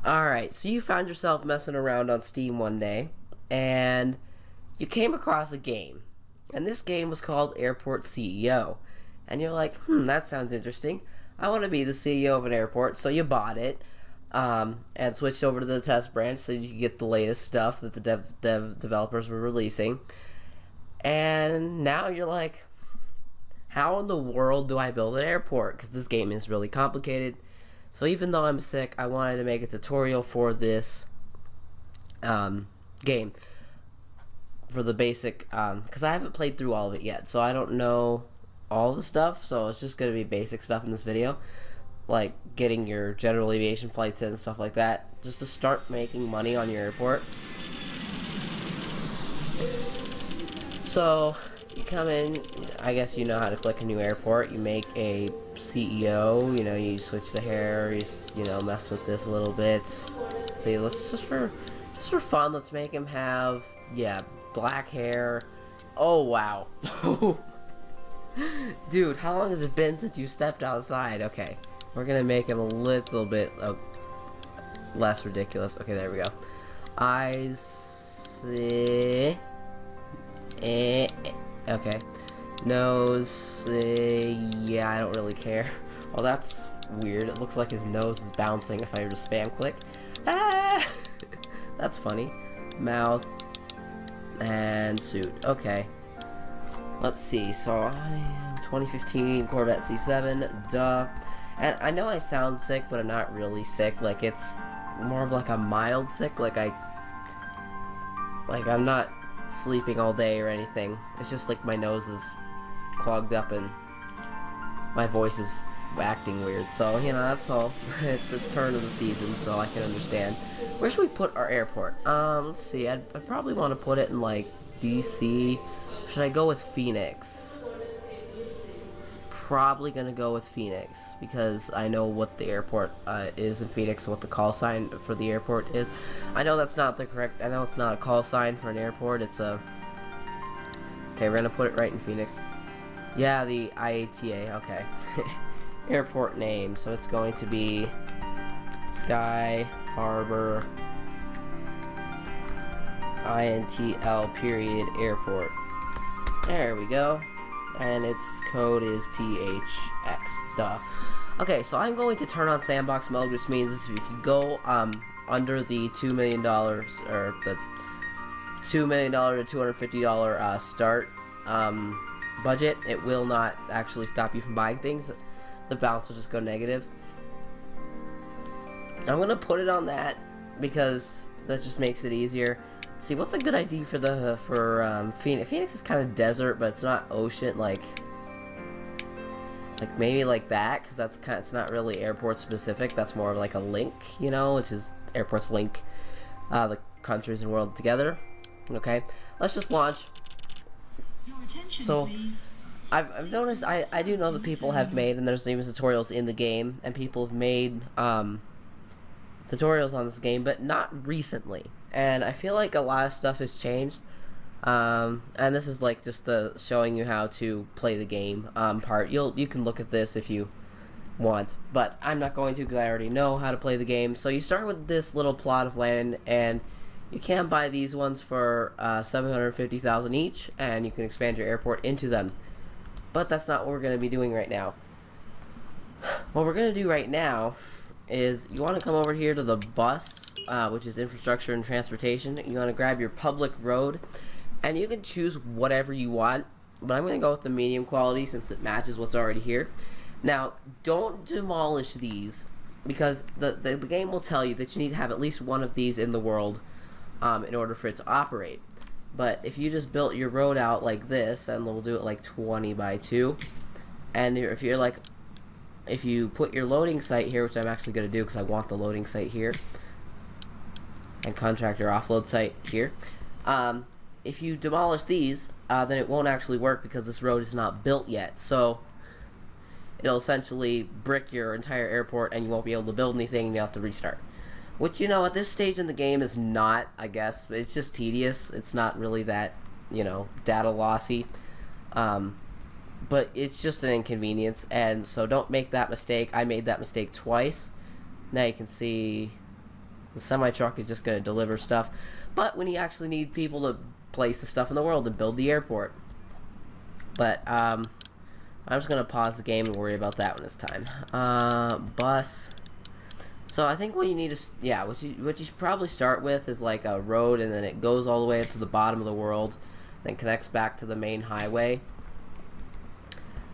Alright, so you found yourself messing around on Steam one day, and you came across a game. And this game was called Airport CEO. And you're like, that sounds interesting. I want to be the CEO of an airport, so you bought it, and switched over to the test branch so you could get the latest stuff that the developers were releasing. And now you're like, how in the world do I build an airport? Because this game is really complicated. So even though I'm sick, I wanted to make a tutorial for this game. For the basic, because I haven't played through all of it yet. So I don't know all the stuff. So it's just going to be basic stuff in this video. Like getting your general aviation flights in and stuff like that. Just to start making money on your airport. So you come in, I guess you know how to click a new airport. You make a CEO, you switch the hair, you mess with this a little bit. See, let's just for fun, let's make him have, black hair. Oh wow. Dude, how long has it been since you stepped outside? Okay, we're gonna make him a little bit less ridiculous. Okay, there we go. Eyes, okay. Nose, yeah, I don't really care. Oh, that's weird. It looks like his nose is bouncing if I were to spam click. Ah! That's funny. Mouth and suit. Okay. Let's see. So I am 2015 Corvette C7. Duh. And I know I sound sick, but I'm not really sick. Like, it's more of like a mild sick. Like I'm not sleeping all day or anything. It's just like my nose is clogged up and my voice is acting weird. So, that's all. It's the turn of the season, so I can understand. Where should we put our airport? Let's see. I'd probably want to put it in, like, DC. Should I go with Phoenix? Probably gonna go with Phoenix, because I know what the airport is in Phoenix and what the call sign for the airport is. I know that's not the correct... I know it's not a call sign for an airport. It's a... Okay, we're gonna put it right in Phoenix. Yeah, the IATA, okay. Airport name, so it's going to be Sky Harbor INTL period airport. There we go. And its code is PHX, duh. Okay, so I'm going to turn on sandbox mode, which means if you go under the $2 million, or the $2 million to $250 start budget, it will not actually stop you from buying things. The balance will just go negative. I'm gonna put it on that because that just makes it easier. See, what's a good idea for Phoenix? Phoenix is kind of desert, but it's not ocean. Like maybe like that, because it's not really airport specific. That's more of like a link, which is airports link the countries and world together. Okay, let's just launch. So, I've noticed, I do know that people have made, and there's even tutorials in the game, and people have made tutorials on this game, but not recently. And I feel like a lot of stuff has changed. And this is like just the showing you how to play the game part. You can look at this if you want, but I'm not going to because I already know how to play the game. So you start with this little plot of land, and you can buy these ones for $750,000 each, and you can expand your airport into them. But that's not what we're going to be doing right now. What we're going to do right now is you want to come over here to the bus, which is infrastructure and transportation. You want to grab your public road, and you can choose whatever you want, but I'm going to go with the medium quality since it matches what's already here. Now, don't demolish these, because the game will tell you that you need to have at least one of these in the world in order for it to operate. But if you just built your road out like this, and we'll do it like 20 by 2, and if you put your loading site here, which I'm actually going to do because I want the loading site here, and contractor offload site here, if you demolish these, then it won't actually work because this road is not built yet. So it'll essentially brick your entire airport, and you won't be able to build anything, and you'll have to restart. Which, at this stage in the game is not, I guess, it's just tedious. It's not really that, data lossy. But it's just an inconvenience, and so don't make that mistake. I made that mistake twice. Now you can see The semi-truck is just going to deliver stuff. But when you actually need people to place the stuff in the world and build the airport. But, I'm just going to pause the game and worry about that when it's time. Bus. So I think what you need is, yeah, what you should probably start with is like a road, and then it goes all the way up to the bottom of the world, then connects back to the main highway.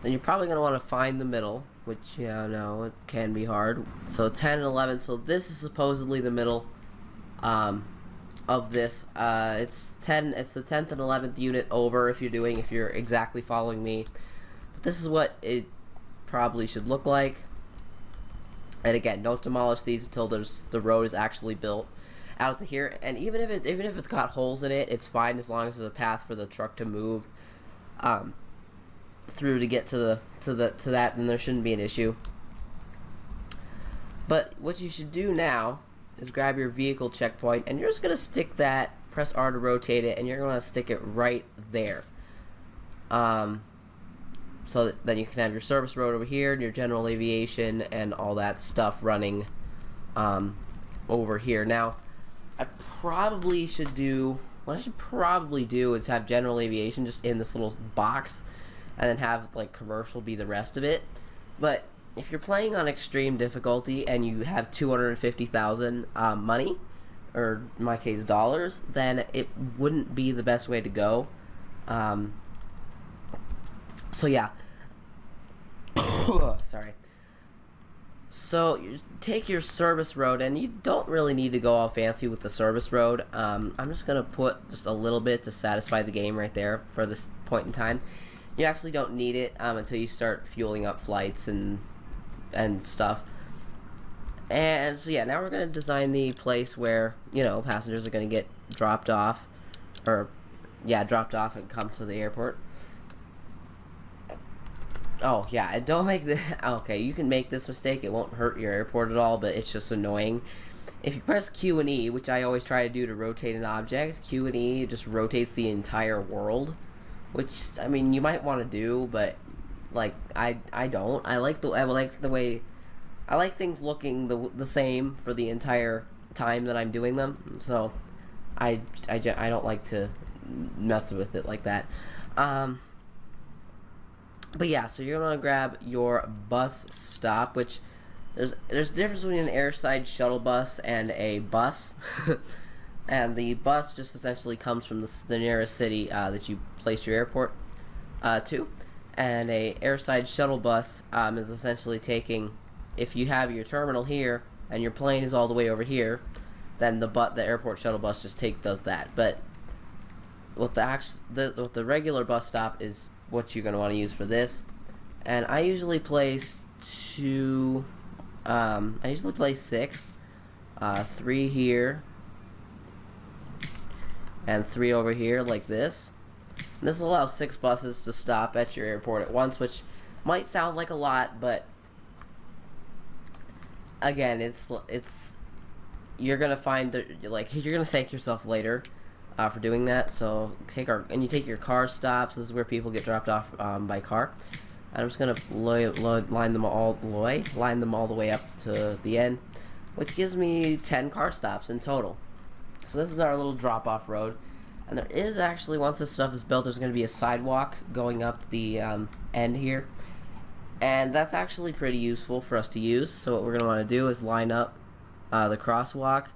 Then you're probably going to want to find the middle, which, yeah, no, it can be hard. So 10 and 11, so this is supposedly the middle of this. It's the 10th and 11th unit over if you're exactly following me. But this is what it probably should look like. And again, don't demolish these until the road is actually built out to here. And even if it's got holes in it, it's fine as long as there's a path for the truck to move through to get to that. Then there shouldn't be an issue. But what you should do now is grab your vehicle checkpoint, and you're just gonna stick that. Press R to rotate it, and you're gonna stick it right there. So that then you can have your service road over here and your general aviation and all that stuff running over here. Now, what I should probably do is have general aviation just in this little box, and then have like commercial be the rest of it. But if you're playing on extreme difficulty and you have 250,000 money, or in my case dollars, then it wouldn't be the best way to go. So yeah. Sorry. So you take your service road, and you don't really need to go all fancy with the service road. I'm just gonna put just a little bit to satisfy the game right there for this point in time. You actually don't need it until you start fueling up flights and stuff. And so yeah, now we're gonna design the place where, you know, passengers are gonna get dropped off, and come to the airport. Oh, yeah, and don't make the... Okay, you can make this mistake. It won't hurt your airport at all, but it's just annoying. If you press Q and E, which I always try to do to rotate an object, Q and E just rotates the entire world. Which, I mean, you might want to do, but, like, I don't. I like the way... I like things looking the same for the entire time that I'm doing them. So, I don't like to mess with it like that. But yeah, so you're gonna grab your bus stop, which there's a difference between an airside shuttle bus and a bus. And the bus just essentially comes from the nearest city that you placed your airport to. And a airside shuttle bus is essentially taking, if you have your terminal here and your plane is all the way over here, then the airport shuttle bus just does that. But what the regular bus stop is what you're going to want to use for this. And I usually place 6, 3 here and 3 over here, like this. And this allows 6 buses to stop at your airport at once, which might sound like a lot, but again, it's you're gonna find that, like, you're gonna thank yourself later for doing that. So you take your car stops. This is where people get dropped off by car. I'm just gonna line them all the way up to the end, which gives me 10 car stops in total. So this is our little drop-off road, and there is actually, once this stuff is built, there's going to be a sidewalk going up the end here, and that's actually pretty useful for us to use. So what we're going to want to do is line up the crosswalk.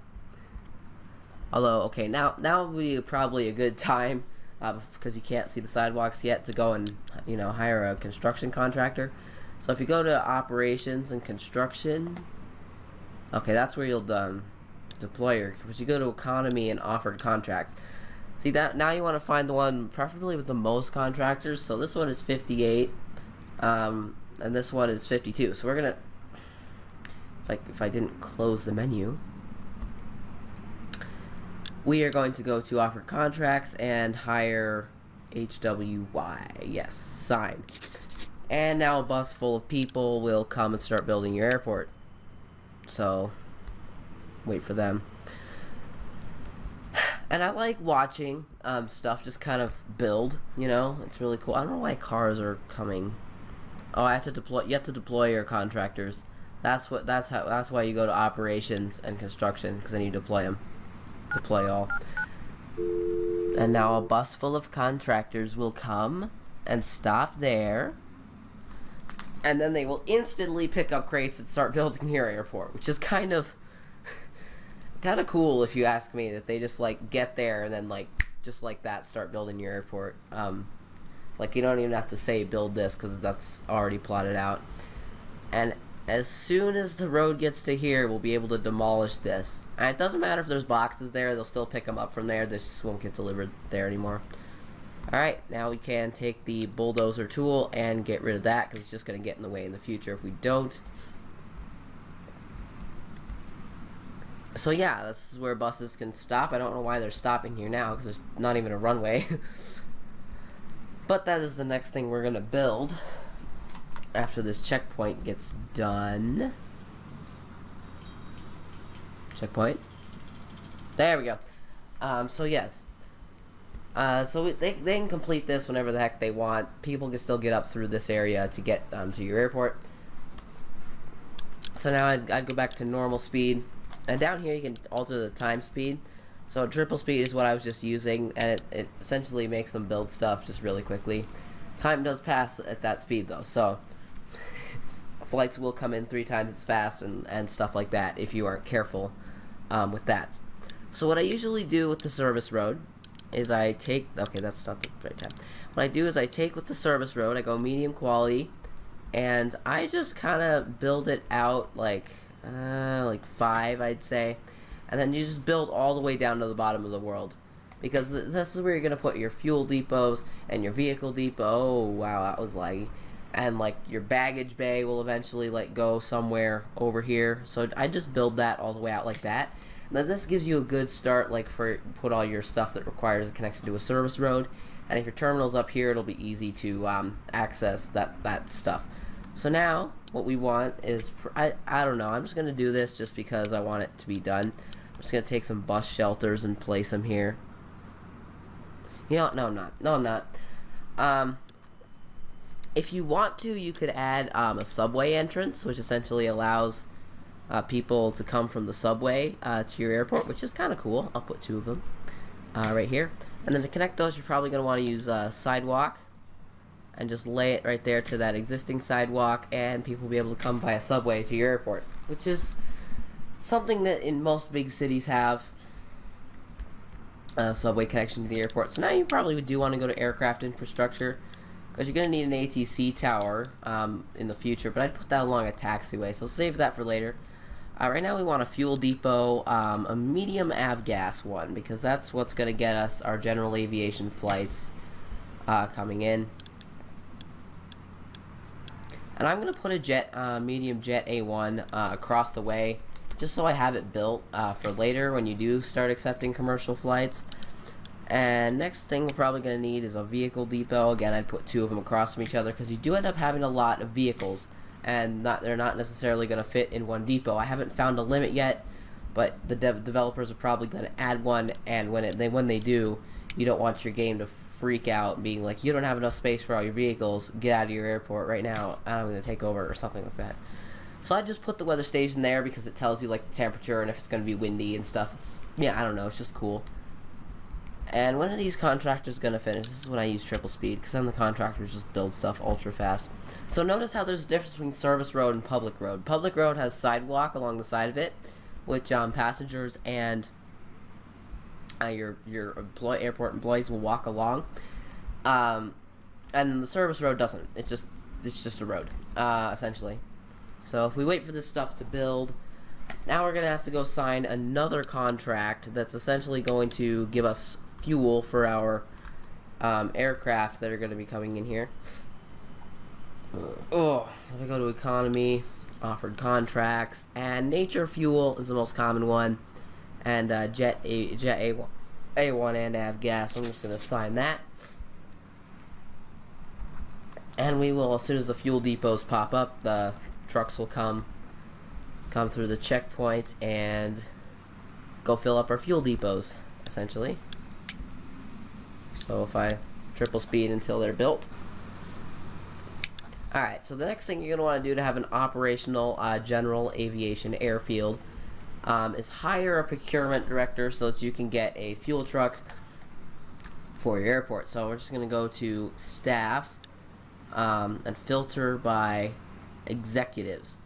Although, okay, now would be probably a good time, because you can't see the sidewalks yet, to go and, you know, hire a construction contractor. So if you go to operations and construction, okay, that's where you'll deploy your, but you go to economy and offered contracts. See that now you want to find the one preferably with the most contractors. So this one is 58, and this one is 52. So we're gonna, if I didn't close the menu, we are going to go to offered contracts and hire HWY. Yes, sign. And now a bus full of people will come and start building your airport. So wait for them. And I like watching stuff just kind of build, you know. It's really cool. I don't know why cars are coming. Oh, I have to deploy. You have to deploy your contractors That's why you go to operations and construction, because then you deploy them. Deploy all. And now a bus full of contractors will come and stop there. And then they will instantly pick up crates and start building your airport, which is kind of cool if you ask me, that they just like get there and then like just like that start building your airport. Like you don't even have to say build this, because that's already plotted out. And as soon as the road gets to here, we'll be able to demolish this. And it doesn't matter if there's boxes there, they'll still pick them up from there. This just won't get delivered there anymore. Alright, now we can take the bulldozer tool and get rid of that, because it's just going to get in the way in the future if we don't. So yeah, this is where buses can stop. I don't know why they're stopping here now, because there's not even a runway. But that is the next thing we're going to build after this checkpoint gets done. Checkpoint. There we go. So yes. So they can complete this whenever the heck they want. People can still get up through this area to get to your airport. So now I'd go back to normal speed. And down here you can alter the time speed. So triple speed is what I was just using, and it essentially makes them build stuff just really quickly. Time does pass at that speed though, so flights will come in 3 times as fast and stuff like that if you aren't careful with that. So what I usually do with the service road is I take, okay, that's not the right time. What I do is I take with the service road, I go medium quality, and I just kind of build it out like 5, I'd say. And then you just build all the way down to the bottom of the world, because this is where you're gonna put your fuel depots and your vehicle depot. Oh wow, that was laggy. And like your baggage bay will eventually like go somewhere over here. So I just build that all the way out like that. Now this gives you a good start, like for put all your stuff that requires a connection to a service road. And if your terminal's up here, it'll be easy to access that stuff. So now what we want is, I don't know, I'm just gonna do this just because I want it to be done. I'm just gonna take some bus shelters and place them here. You know, no, I'm not. No, I'm not. If you want to, you could add a subway entrance, which essentially allows people to come from the subway to your airport, which is kind of cool. I'll put 2 of them right here. And then to connect those, you're probably going to want to use a sidewalk and just lay it right there to that existing sidewalk, and people will be able to come via subway to your airport, which is something that in most big cities have a subway connection to the airport. So now you probably do want to go to aircraft infrastructure, because you're going to need an ATC tower in the future, but I'd put that along a taxiway, so save that for later. Right now we want a fuel depot, a medium avgas one, because that's what's going to get us our general aviation flights coming in. And I'm going to put a medium jet A1 across the way, just so I have it built for later when you do start accepting commercial flights. And next thing we're probably going to need is a vehicle depot. Again, I'd put 2 of them across from each other, because you do end up having a lot of vehicles, and they're not necessarily going to fit in one depot. I haven't found a limit yet, but the developers are probably going to add one, and when they do, you don't want your game to freak out being like, you don't have enough space for all your vehicles, get out of your airport right now, I'm going to take over, or something like that. So I just put the weather station there because it tells you like the temperature and if it's going to be windy and stuff. It's, yeah, I don't know, it's just cool. And when are these contractors going to finish? This is when I use triple speed, because then the contractors just build stuff ultra fast. So notice how there's a difference between service road and public road. Public road has sidewalk along the side of it, which passengers and your airport employees will walk along. And the service road doesn't. It's just a road, essentially. So if we wait for this stuff to build, now we're going to have to go sign another contract that's essentially going to give us fuel for our aircraft that are going to be coming in here. If I go to economy, offered contracts, and nature fuel is the most common one, and jet A1 and avgas. So I'm just going to sign that. And we will, as soon as the fuel depots pop up, the trucks will come through the checkpoint and go fill up our fuel depots, essentially. So if I triple speed until they're built, Alright, so the next thing you're going to want to do to have an operational general aviation airfield is hire a procurement director so that you can get a fuel truck for your airport. So we're just going to go to staff and filter by executives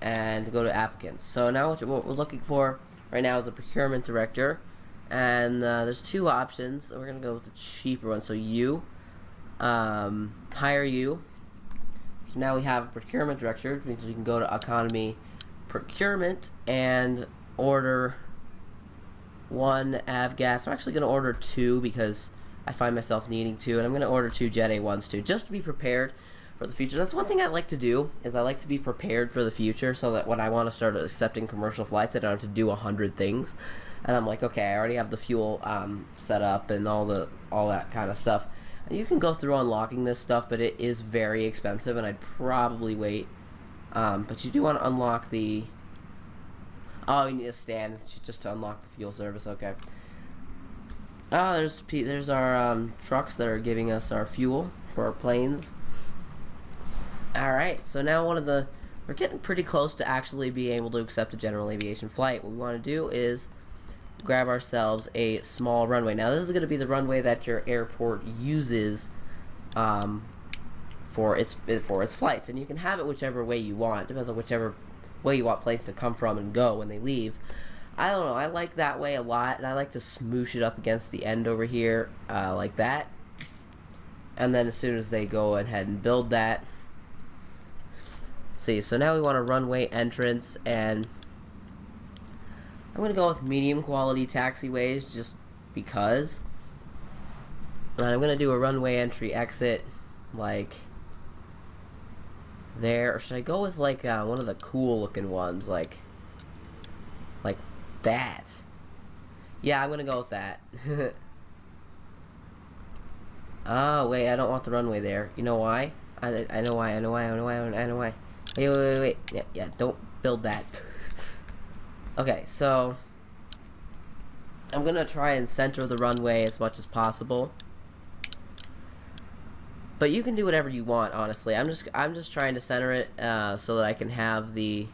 and go to applicants. So now what we're looking for right now is a procurement director, and there's two options. We're going to go with the cheaper one. So hire you. So now we have a procurement director, which means we can go to economy procurement and order one avgas. I'm actually going to order two because I find myself needing two, and I'm going to order two Jet A1s too, just to be prepared for the future. That's one thing I like to do, is I like to be prepared for the future, so that when I want to start accepting commercial flights, I don't have to do 100 things. And I'm like, okay, I already have the fuel set up and all that kind of stuff. And you can go through unlocking this stuff, but it is very expensive, and I'd probably wait. But you do want to unlock the... Oh, you need a stand just to unlock the fuel service. Okay. Oh, there's our trucks that are giving us our fuel for our planes. Alright, so now we're getting pretty close to actually being able to accept a general aviation flight. What we want to do is grab ourselves a small runway. Now this is going to be the runway that your airport uses for its flights, and you can have it whichever way you want. It depends on whichever way you want planes to come from and go when they leave. I don't know, I like that way a lot, and I like to smoosh it up against the end over here like that. And then as soon as they go ahead and build that, see, so now we want a runway entrance, and I'm going to go with medium quality taxiways just because. And I'm going to do a runway entry exit like there, or should I go with like one of the cool looking ones like that? Yeah, I'm going to go with that. Oh, wait, I don't want the runway there. You know why? I know why. Wait. Yeah, don't build that. Okay, so I'm gonna try and center the runway as much as possible, but you can do whatever you want. Honestly, I'm just trying to center it so that I can have the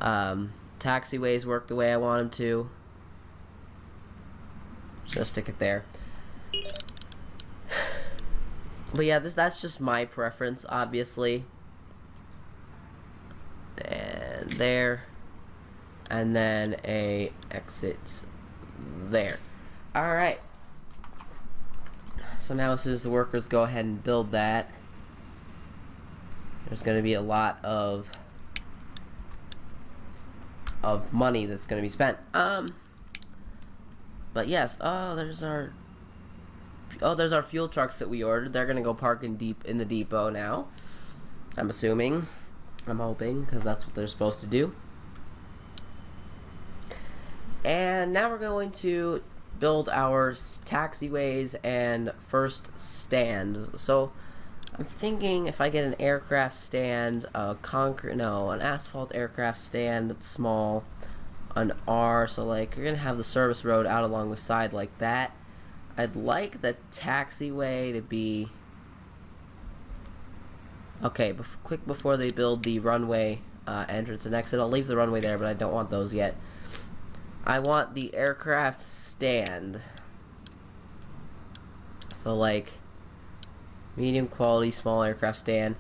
taxiways work the way I want them to. Just gonna stick it there. But yeah, that's just my preference, obviously. And there, and then a exit there. Alright, so now as soon as the workers go ahead and build that, there's going to be a lot of money that's going to be spent. But yes, there's our fuel trucks that we ordered. They're going to go park in the depot now, I'm assuming. I'm hoping, because that's what they're supposed to do. And now we're going to build our taxiways and first stands. So I'm thinking if I get an aircraft stand, an asphalt aircraft stand that's small, an R, so like you're gonna have the service road out along the side like that. I'd like the taxiway to be okay, quick before they build the runway entrance and exit. I'll leave the runway there, but I don't want those yet. I want the aircraft stand. So like medium quality small aircraft stand,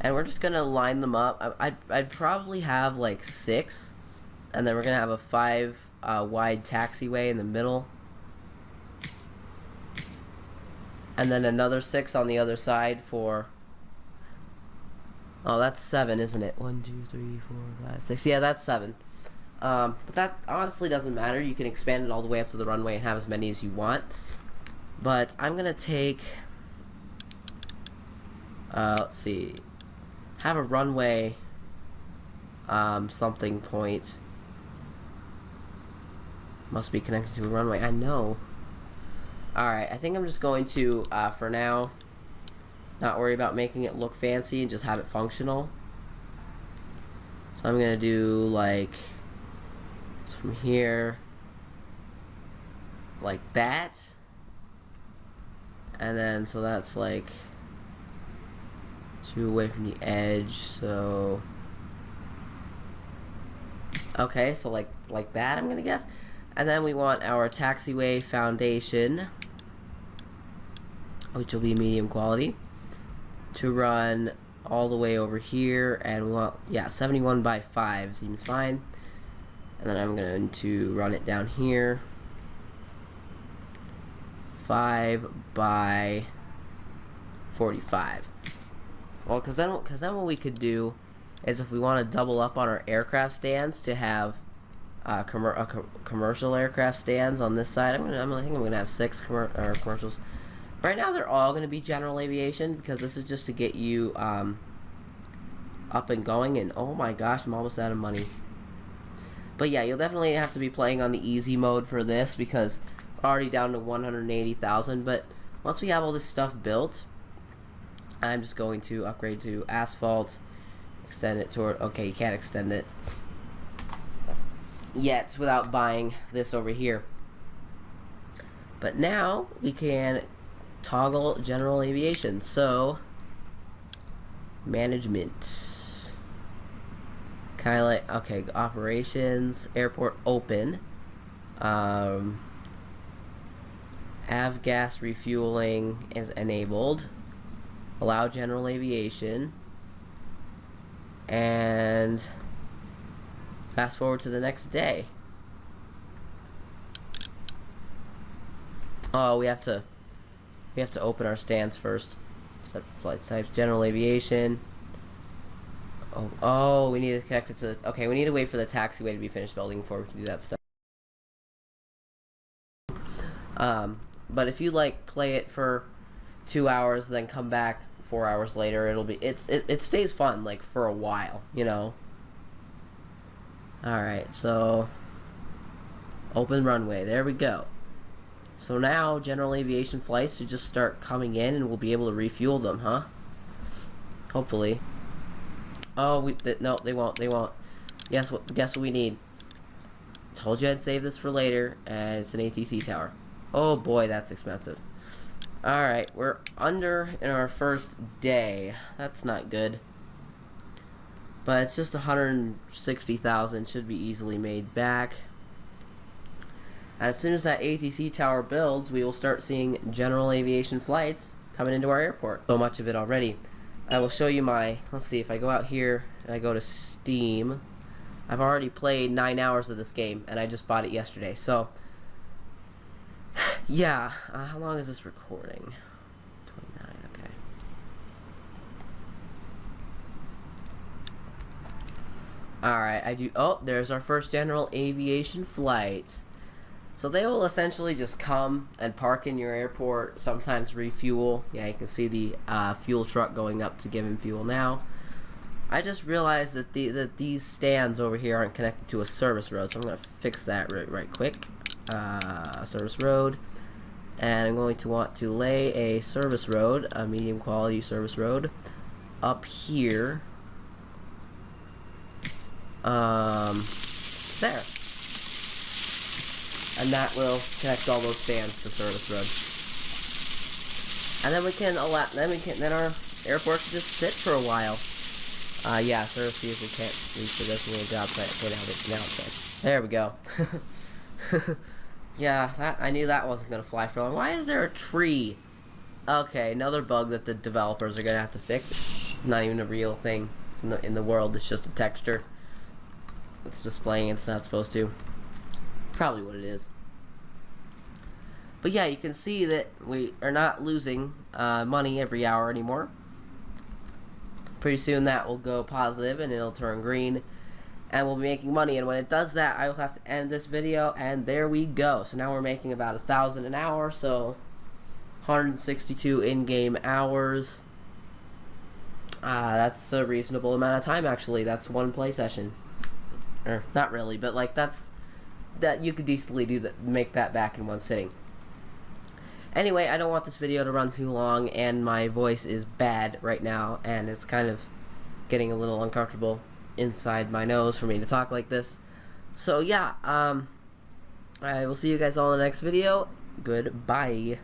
and we're just gonna line them up. I'd probably have like 6, and then we're gonna have a 5 wide taxiway in the middle, and then another 6 on the other side for... Oh, that's 7, isn't it? 1, 2, 3, 4, 5, 6. Yeah, that's 7. But that honestly doesn't matter. You can expand it all the way up to the runway and have as many as you want. But I'm gonna take... let's see. Have a runway... something point. Must be connected to a runway. I know. Alright, I think I'm just going to, for now... not worry about making it look fancy and just have it functional. So I'm gonna do like from here like that, And then, so that's like 2 away from the edge, so... Okay, so like that, I'm gonna guess. And then we want our taxiway foundation, which will be medium quality, to run all the way over here. And we want, yeah, 71 by 5 seems fine. And then I'm going to run it down here, 5 by 45. Well, because then what we could do is, if we want to double up on our aircraft stands to have commercial aircraft stands on this side, I think I'm gonna have 6 commercials. Right now they're all gonna be general aviation, because this is just to get you up and going. And oh my gosh, I'm almost out of money. But yeah, you'll definitely have to be playing on the easy mode for this, because we're already down to 180,000. But once we have all this stuff built, I'm just going to upgrade to asphalt, extend it toward, okay, you can't extend it yet without buying this over here. But now we can toggle general aviation. So management, kind of like, okay, operations, airport open, avgas refueling is enabled, allow general aviation, and fast forward to the next day. Oh, we have to open our stands first. Set flight types, general aviation. Oh, we need to connect it to the, okay, we need to wait for the taxiway to be finished building before we can do that stuff. But if you like play it for 2 hours, then come back 4 hours later, it'll be, it stays fun like for a while, you know. Alright, so open runway, there we go. So now general aviation flights should just start coming in, and we'll be able to refuel them, huh? Hopefully. Oh, no, they won't. Guess what we need? Told you I'd save this for later, and it's an ATC tower. Oh boy, that's expensive. Alright, we're under in our first day. That's not good. But it's just 160,000, should be easily made back. And as soon as that ATC tower builds, we will start seeing general aviation flights coming into our airport. So much of it already. I will show you my, let's see, if I go out here and I go to Steam, I've already played 9 hours of this game, and I just bought it yesterday. So yeah, how long is this recording? 29, okay. Alright, oh, there's our first general aviation flight. So they will essentially just come and park in your airport, sometimes refuel. Yeah, you can see the fuel truck going up to give him fuel now. I just realized that these stands over here aren't connected to a service road, so I'm going to fix that right quick. Service road. And I'm going to want to lay a service road, a medium quality service road, up here. There. And that will connect all those stands to service road. And then we can allow, then our airport can just sit for a while. Yeah, service vehicle can't reach the designated job site. Okay, now it's good. There we go. Yeah, I knew that wasn't gonna fly for long. Why is there a tree? Okay, another bug that the developers are gonna have to fix. Not even a real thing in the world. It's just a texture. It's displaying it's not supposed to. Probably what it is. But yeah, you can see that we are not losing money every hour anymore. Pretty soon that will go positive and it'll turn green, and we'll be making money. And when it does that, I will have to end this video, and there we go. So now we're making about 1,000 an hour, so 162 in-game hours. That's a reasonable amount of time, actually. That's one play session. Or not really, but like that you could decently do that, make that back in one sitting. Anyway, I don't want this video to run too long, and my voice is bad right now, and it's kind of getting a little uncomfortable inside my nose for me to talk like this. So yeah, I will see you guys all in the next video. Goodbye.